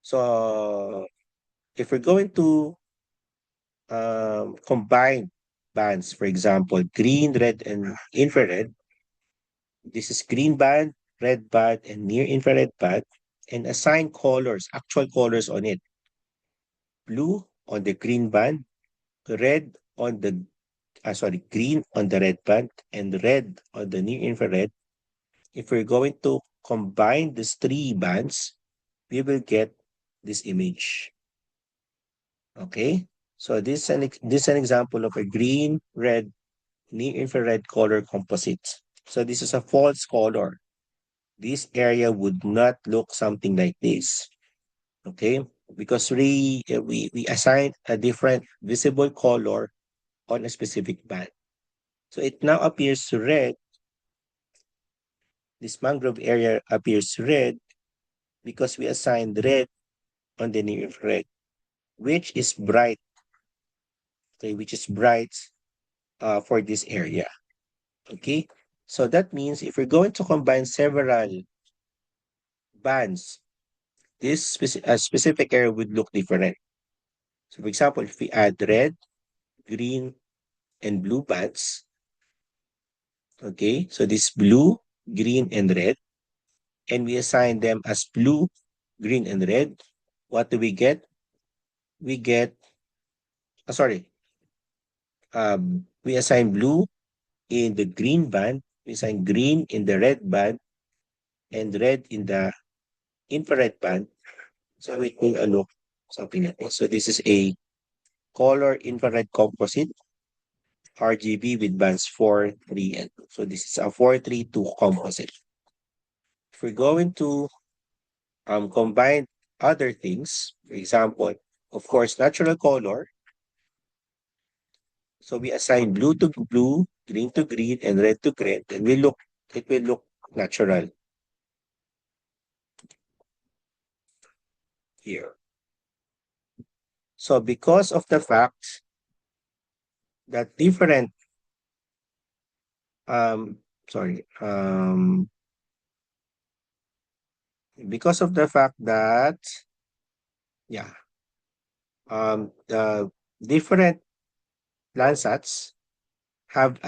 So if we're going to combine bands, for example, green, red, and infrared, this is green band, red band, and near infrared band, and assign colors, actual colors on it. Blue on the green band, red on the green on the red band, and red on the near infrared. If we're going to combine these three bands, we will get this image. Okay, so this is an example of a green, red, near infrared color composite. So this is a false color. This area would not look something like this. Okay, because we assign a different visible color on a specific band. So it now appears red. This mangrove area appears red because we assigned red on the near infrared, which is bright. Okay, which is bright for this area. Okay, so that means if we're going to combine several bands, specific area would look different. So, for example, if we add red, green, and blue bands, okay, so this blue, green, and red, and we assign them as blue, green, and red, what do we get? We get, sorry, we assign blue in the green band, we assign green in the red band, and red in the infrared band. So it will look something like this. So this is a color infrared composite RGB with bands 4, 3, and 2. So this is a 4-3-2 composite. If we're going to combine other things, for example, of course, natural color. So we assign blue to blue, green to green, and red to green. And it will look natural here. So because of the fact that different, um, sorry, because of the fact that, yeah, the different Landsats have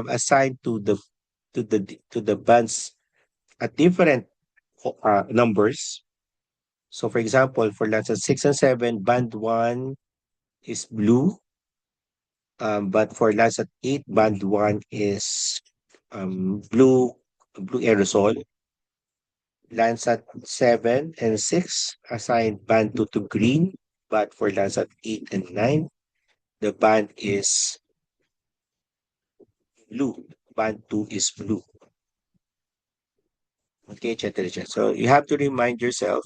assigned to the bands at different numbers. So, for example, for Landsat 6 and 7, band 1 is blue, but for Landsat 8, band 1 is blue aerosol. Landsat 7 and 6 assigned band 2 to green, but for Landsat 8 and 9, the band is blue. Band 2 is blue. Okay, etc., etc. So you have to remind yourself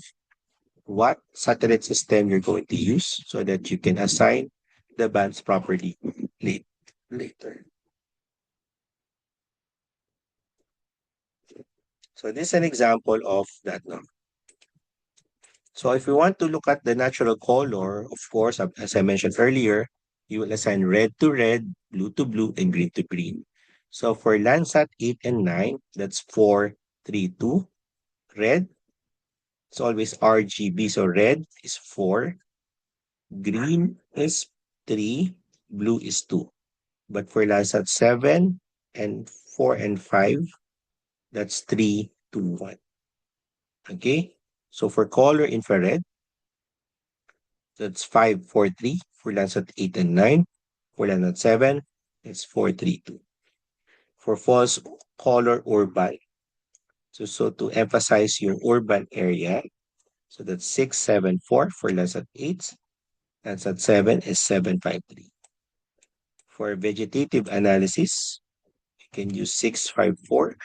what satellite system you're going to use so that you can assign the bands properly later. So this is an example of that now. So if you want to look at the natural color, of course, as I mentioned earlier, you will assign red to red, blue to blue, and green to green. So for Landsat 8 and 9, that's 4, 3, 2. Red, it's always RGB. So red is 4, green is 3, blue is 2. But for Landsat 7 and 4 and 5, that's 3, 2, 1. Okay? So for color infrared, that's 5, 4, 3. For Landsat 8 and 9. For Landsat 7, it's 4, 3, 2. For false color urban, so to emphasize your urban area, so that's 6, 7, 4 for Landsat 8. Landsat 7 is 7, 5, 3. For vegetative analysis, you can use 654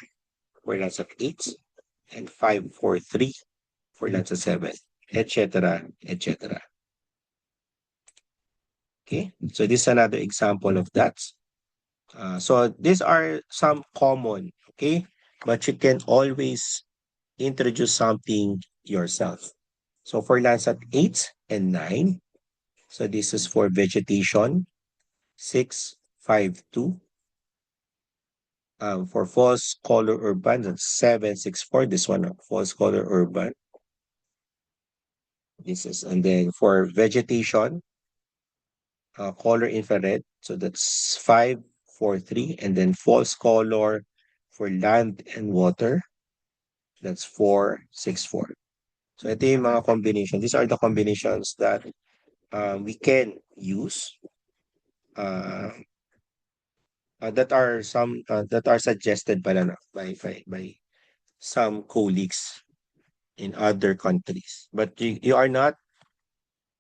for Landsat 8 and 543 for Landsat 7, etc., etc. Okay, so this is another example of that. So these are some common, okay, but you can always introduce something yourself. So for Landsat 8 and 9, so this is for vegetation, 652. For false color urban, that's 764. This one, false color urban. This is, and then for vegetation, color infrared. So that's 543, and then false color for land and water. That's 464. So ito yung mga combination. These are the combinations that we can use uh, that are suggested by some colleagues in other countries. But you are not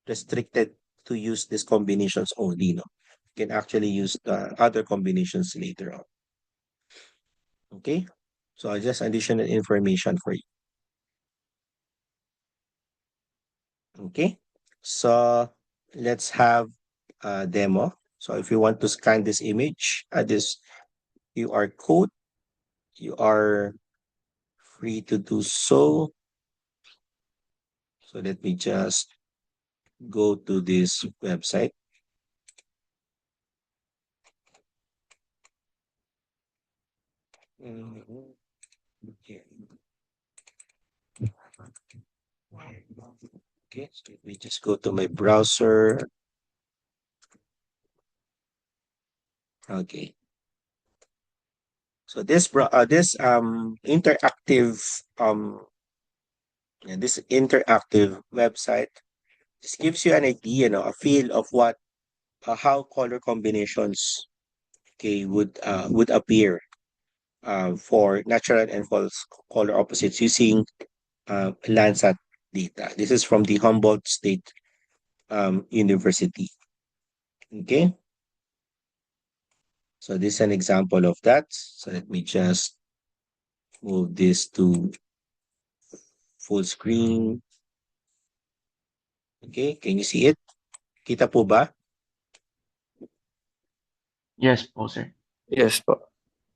restricted to use these combinations only, no? You can actually use the other combinations later on. Okay? So just additional information for you. Okay? So let's have a demo. So if you want to scan this image, this QR code, you are free to do so. So let me just go to this website. Mhm. Okay. Okay, so let me just go to my browser. Okay. So this interactive this interactive website, this gives you an idea, a feel of what how color combinations, okay, would appear for natural and false color opposites using Landsat data. This is from the Humboldt State University. Okay, so this is an example of that. So let me just move this to full screen. Okay, can you see it? Kita po ba? Yes po, sir. Yes po.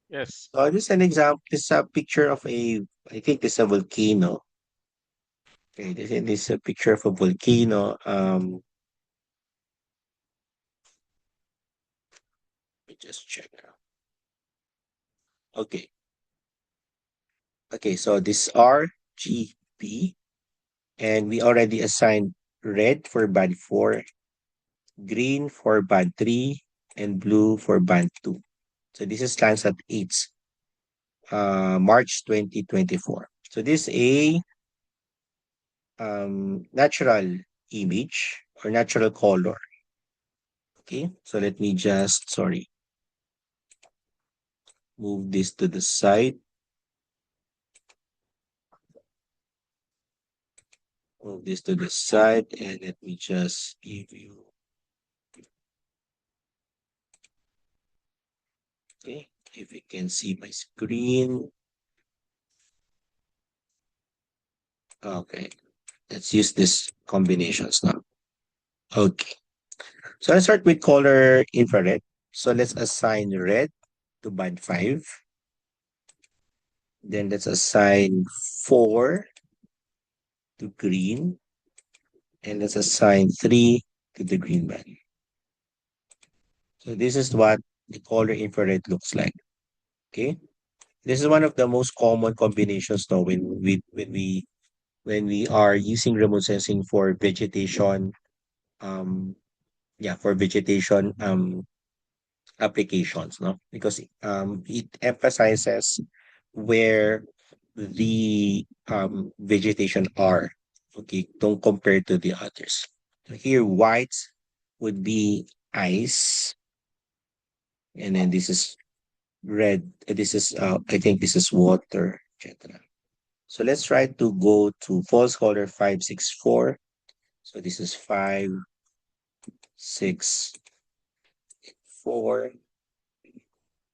Yes. So this is an example. This is a picture of I think this is a volcano. Okay, this is a picture of a volcano. Let me just check. Okay. Okay, so this RGB, and we already assigned red for band 4, green for band 3, and blue for band 2. So this is Landsat 8, March 2024. So this is a natural image or natural color. Okay, so let me just, sorry, move this to the side. Move this to the side, and let me just give you. Okay, if you can see my screen. Okay, let's use this combinations now. Okay, so let's start with color infrared. So let's assign red to band 5. Then let's assign 4 to green. And let's assign 3 to the green band. So this is what the color infrared looks like. Okay, this is one of the most common combinations now when we are using remote sensing for vegetation. For vegetation applications, no, because it emphasizes where the vegetation are. Okay, don't compare to the others. So here, white would be ice, and then this is red. This is I think this is water, etc. So let's try to go to false color 564. So this is 5, 6, 4.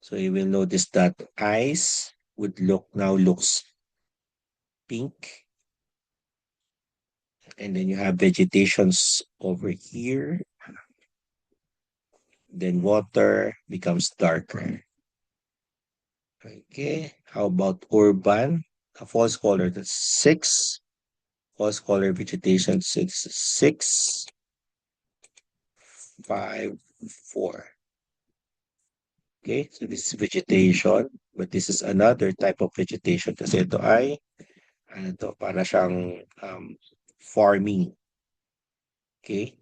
So you will notice that ice would looks pink. And then you have vegetations over here. Then water becomes darker. Okay, how about urban? A false color, that's 6. False color vegetation 6, 5, 4. Okay, so this is vegetation, but this is another type of vegetation kasi ito ay para siyang farming. Okay?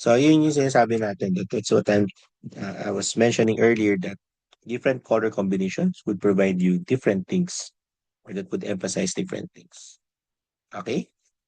So, yun yung sinasabi natin. That's what I was mentioning earlier that different color combinations would provide you different things or that would emphasize different things. Okay?